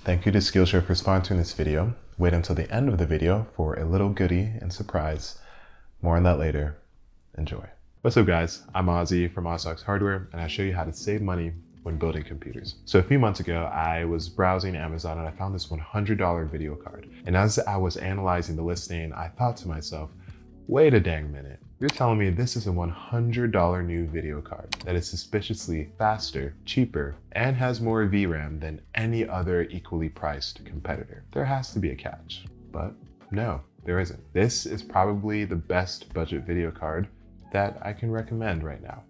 Thank you to Skillshare for sponsoring this video. Wait until the end of the video for a little goodie and surprise. More on that later. Enjoy. What's up guys, I'm Ozzy from OzTalksHW and I show you how to save money when building computers. So a few months ago, I was browsing Amazon and I found this $100 video card. And as I was analyzing the listing, I thought to myself, wait a dang minute. You're telling me this is a $100 new video card that is suspiciously faster, cheaper, and has more VRAM than any other equally priced competitor. There has to be a catch, but no, there isn't. This is probably the best budget video card that I can recommend right now.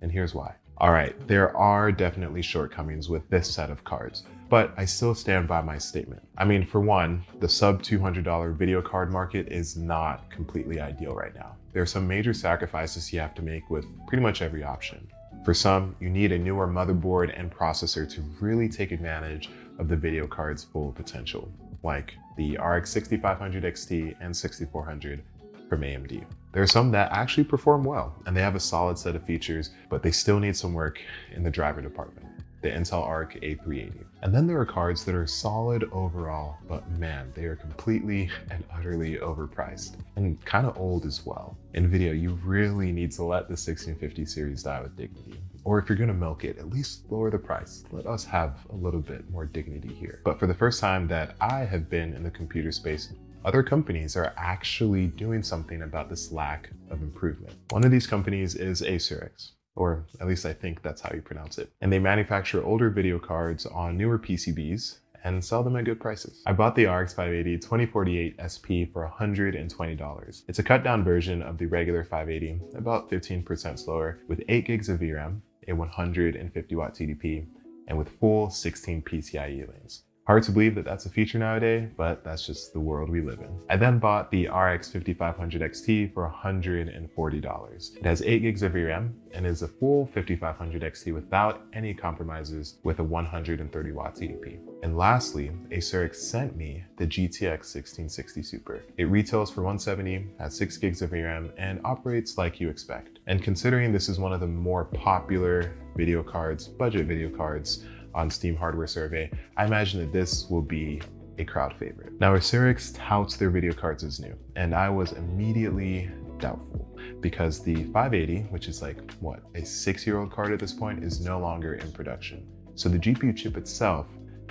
And here's why. All right, there are definitely shortcomings with this set of cards, but I still stand by my statement. I mean, for one, the sub $200 video card market is not completely ideal right now. There are some major sacrifices you have to make with pretty much every option. For some, you need a newer motherboard and processor to really take advantage of the video card's full potential, like the RX 6500 XT and 6400 from AMD. There are some that actually perform well and they have a solid set of features, but they still need some work in the driver department, the Intel Arc A380. And then there are cards that are solid overall, but man, they are completely and utterly overpriced and kind of old as well. In video, you really need to let the 1650 series die with dignity. Or if you're gonna milk it, at least lower the price. Let us have a little bit more dignity here. But for the first time that I have been in the computer space, other companies are actually doing something about this lack of improvement. One of these companies is AISURIX, or at least I think that's how you pronounce it. And they manufacture older video cards on newer PCBs and sell them at good prices. I bought the RX 580 2048 SP for $120. It's a cut down version of the regular 580, about 15% slower, with 8 gigs of VRAM, a 150 watt TDP, and with full 16 PCIe lanes. Hard to believe that that's a feature nowadays, but that's just the world we live in. I then bought the RX 5500 XT for $140. It has 8 gigs of VRAM and is a full 5500 XT without any compromises with a 130 watt TDP. And lastly, AISURIX sent me the GTX 1660 Super. It retails for $170, has 6 gigs of VRAM, and operates like you expect. And considering this is one of the more popular video cards, budget video cards, on Steam Hardware Survey, I imagine that this will be a crowd favorite. Now, AISURIX touts their video cards as new, and I was immediately doubtful because the 580, which is like, what, a 6-year-old card at this point, is no longer in production. So the GPU chip itself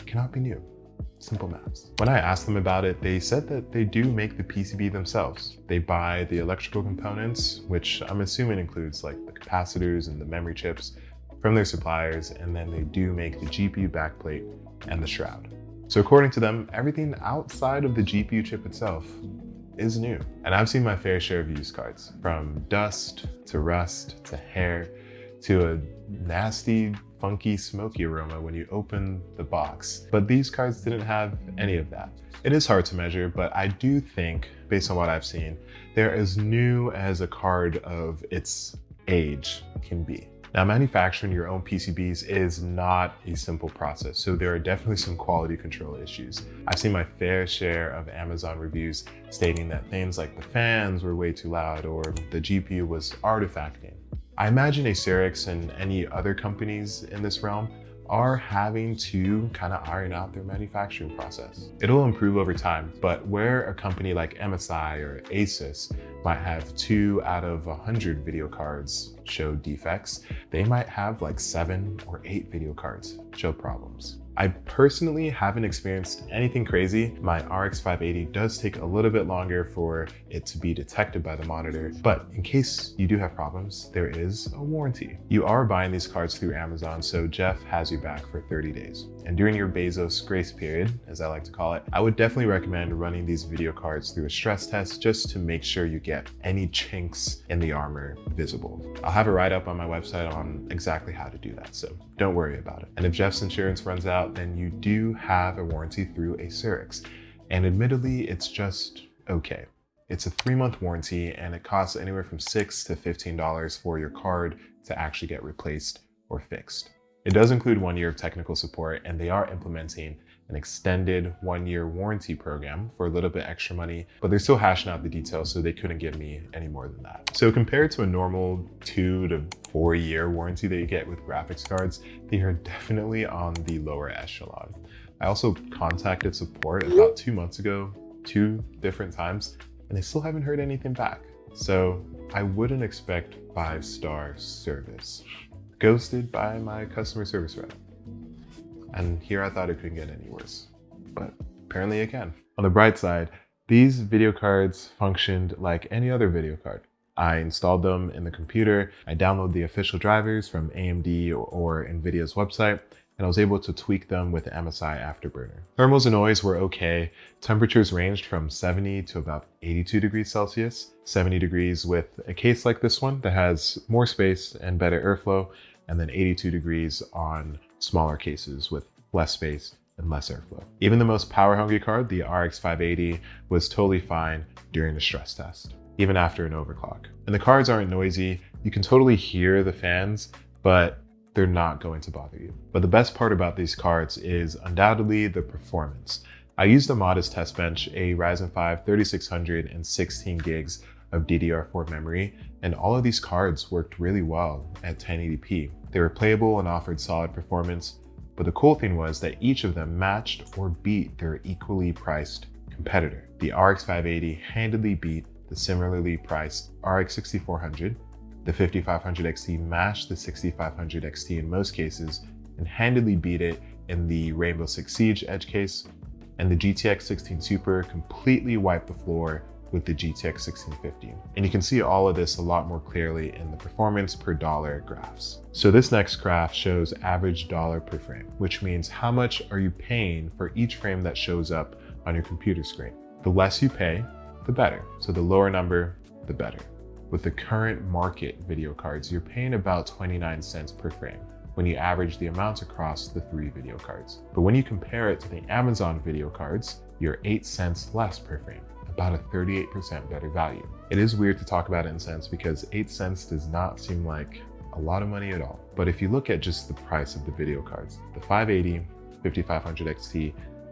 cannot be new. Simple maths. When I asked them about it, they said that they do make the PCB themselves. They buy the electrical components, which I'm assuming includes like the capacitors and the memory chips, from their suppliers, and then they do make the GPU backplate and the shroud. So according to them, everything outside of the GPU chip itself is new. And I've seen my fair share of used cards, from dust to rust to hair to a nasty, funky, smoky aroma when you open the box. But these cards didn't have any of that. It is hard to measure, but I do think, based on what I've seen, they're as new as a card of its age can be. Now, manufacturing your own PCBs is not a simple process, so there are definitely some quality control issues. I've seen my fair share of Amazon reviews stating that things like the fans were way too loud or the GPU was artifacting. I imagine AISURIX and any other companies in this realm are having to kind of iron out their manufacturing process. It'll improve over time, but where a company like MSI or Asus might have 2 out of 100 video cards show defects, they might have like 7 or 8 video cards show problems. I personally haven't experienced anything crazy. My RX 580 does take a little bit longer for it to be detected by the monitor, but in case you do have problems, there is a warranty. You are buying these cards through Amazon, so Jeff has you back for 30 days. And during your Bezos grace period, as I like to call it, I would definitely recommend running these video cards through a stress test just to make sure you get any chinks in the armor visible. I'll have a write-up on my website on exactly how to do that, so don't worry about it. And if Jeff's insurance runs out, then you do have a warranty through AISURIX. And admittedly, it's just okay. It's a 3-month warranty and it costs anywhere from $6 to $15 for your card to actually get replaced or fixed. It does include 1 year of technical support, and they are implementing an extended 1-year warranty program for a little bit extra money, but they're still hashing out the details, so they couldn't give me any more than that. So compared to a normal 2 to 4 year warranty that you get with graphics cards, they are definitely on the lower echelon. I also contacted support about 2 months ago, 2 different times, and they still haven't heard anything back. So I wouldn't expect 5-star service. Ghosted by my customer service rep. And here I thought it couldn't get any worse, but apparently it can. On the bright side, these video cards functioned like any other video card. I installed them in the computer, I downloaded the official drivers from AMD or NVIDIA's website, and I was able to tweak them with the MSI Afterburner. Thermals and noise were okay. Temperatures ranged from 70 to about 82 degrees Celsius, 70 degrees with a case like this one that has more space and better airflow, and then 82 degrees on smaller cases with less space and less airflow. Even the most power-hungry card, the RX 580, was totally fine during the stress test, even after an overclock. And the cards aren't noisy. You can totally hear the fans, but they're not going to bother you. But the best part about these cards is undoubtedly the performance. I used a modest test bench, a Ryzen 5 3600 and 16 gigs of DDR4 memory, and all of these cards worked really well at 1080p. They were playable and offered solid performance, but the cool thing was that each of them matched or beat their equally priced competitor. The RX 580 handily beat the similarly priced RX 6400, the 5500 XT matched the 6500 XT in most cases and handily beat it in the Rainbow Six Siege edge case, and the GTX 16 Super completely wiped the floor with the GTX 1650. And you can see all of this a lot more clearly in the performance per dollar graphs. So this next graph shows average dollar per frame, which means how much are you paying for each frame that shows up on your computer screen. The less you pay, the better. So the lower number, the better. With the current market video cards, you're paying about 29 cents per frame when you average the amounts across the 3 video cards. But when you compare it to the Amazon video cards, you're 8 cents less per frame, about a 38% better value. It is weird to talk about it in cents because 8 cents does not seem like a lot of money at all. But if you look at just the price of the video cards, the 580, 5500 XT,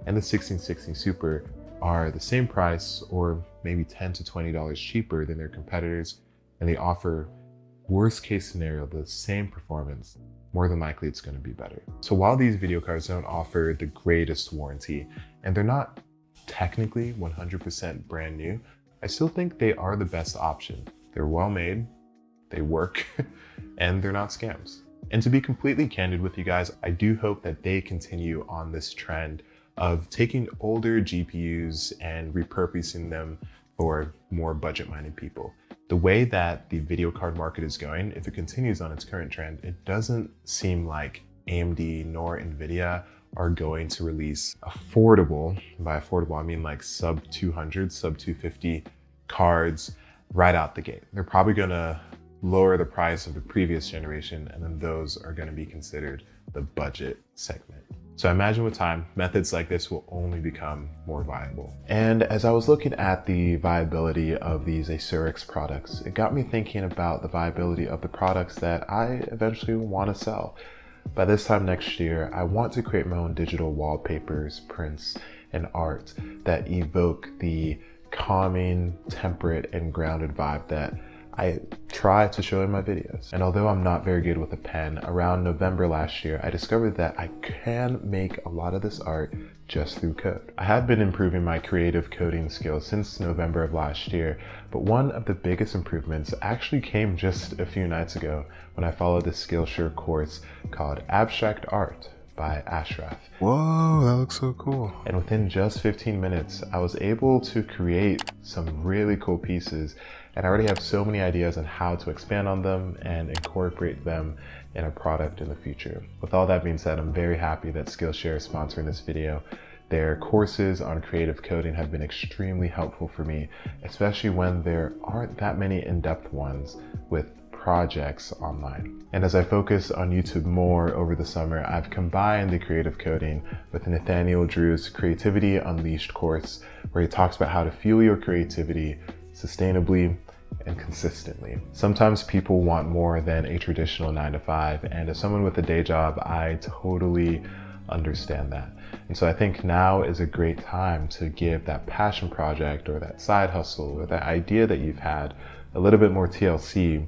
and the 1660 Super are the same price or maybe $10 to $20 cheaper than their competitors, and they offer, worst case scenario, the same performance. More than likely it's going to be better. So while these video cards don't offer the greatest warranty, and they're not technically 100% brand new, I still think they are the best option. They're well made, they work, and they're not scams. And to be completely candid with you guys, I do hope that they continue on this trend of taking older GPUs and repurposing them for more budget-minded people. The way that the video card market is going, if it continues on its current trend, it doesn't seem like AMD nor NVIDIA are going to release affordable, by affordable I mean like sub 200, sub 250 cards right out the gate. They're probably gonna lower the price of the previous generation, and then those are gonna be considered the budget segment. So I imagine with time, methods like this will only become more viable. And as I was looking at the viability of these AISURIX products, it got me thinking about the viability of the products that I eventually want to sell. By this time next year, I want to create my own digital wallpapers, prints, and art that evoke the calming, temperate, and grounded vibe that I try to show in my videos. And although I'm not very good with a pen, around November last year, I discovered that I can make a lot of this art just through code. I have been improving my creative coding skills since November of last year, but one of the biggest improvements actually came just a few nights ago when I followed this Skillshare course called Abstract Art by Ashraf. Whoa, that looks so cool. And within just 15 minutes, I was able to create some really cool pieces, and I already have so many ideas on how to expand on them and incorporate them in a product in the future. With all that being said, I'm very happy that Skillshare is sponsoring this video. Their courses on creative coding have been extremely helpful for me, especially when there aren't that many in-depth ones with projects online. And as I focus on YouTube more over the summer, I've combined the creative coding with Nathaniel Drew's Creativity Unleashed course, where he talks about how to fuel your creativity sustainably and consistently. Sometimes people want more than a traditional 9-to-5, and as someone with a day job, I totally understand that. And so I think now is a great time to give that passion project or that side hustle or that idea that you've had a little bit more TLC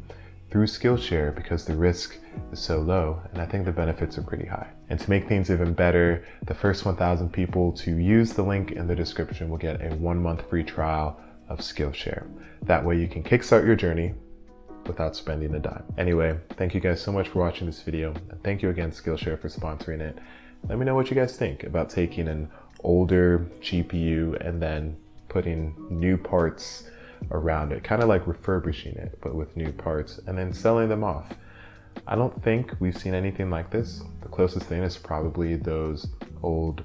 through Skillshare, because the risk is so low, and I think the benefits are pretty high. And to make things even better, the first 1,000 people to use the link in the description will get a 1-month free trial of Skillshare. That way you can kickstart your journey without spending a dime. Anyway, thank you guys so much for watching this video, and thank you again Skillshare for sponsoring it. Let me know what you guys think about taking an older GPU and then putting new parts around it, kind of like refurbishing it, but with new parts, and then selling them off. I don't think we've seen anything like this. The closest thing is probably those old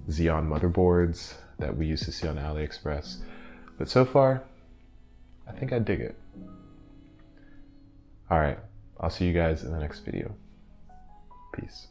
Xeon motherboards that we used to see on AliExpress. But so far, I think I dig it. All right, I'll see you guys in the next video. Peace.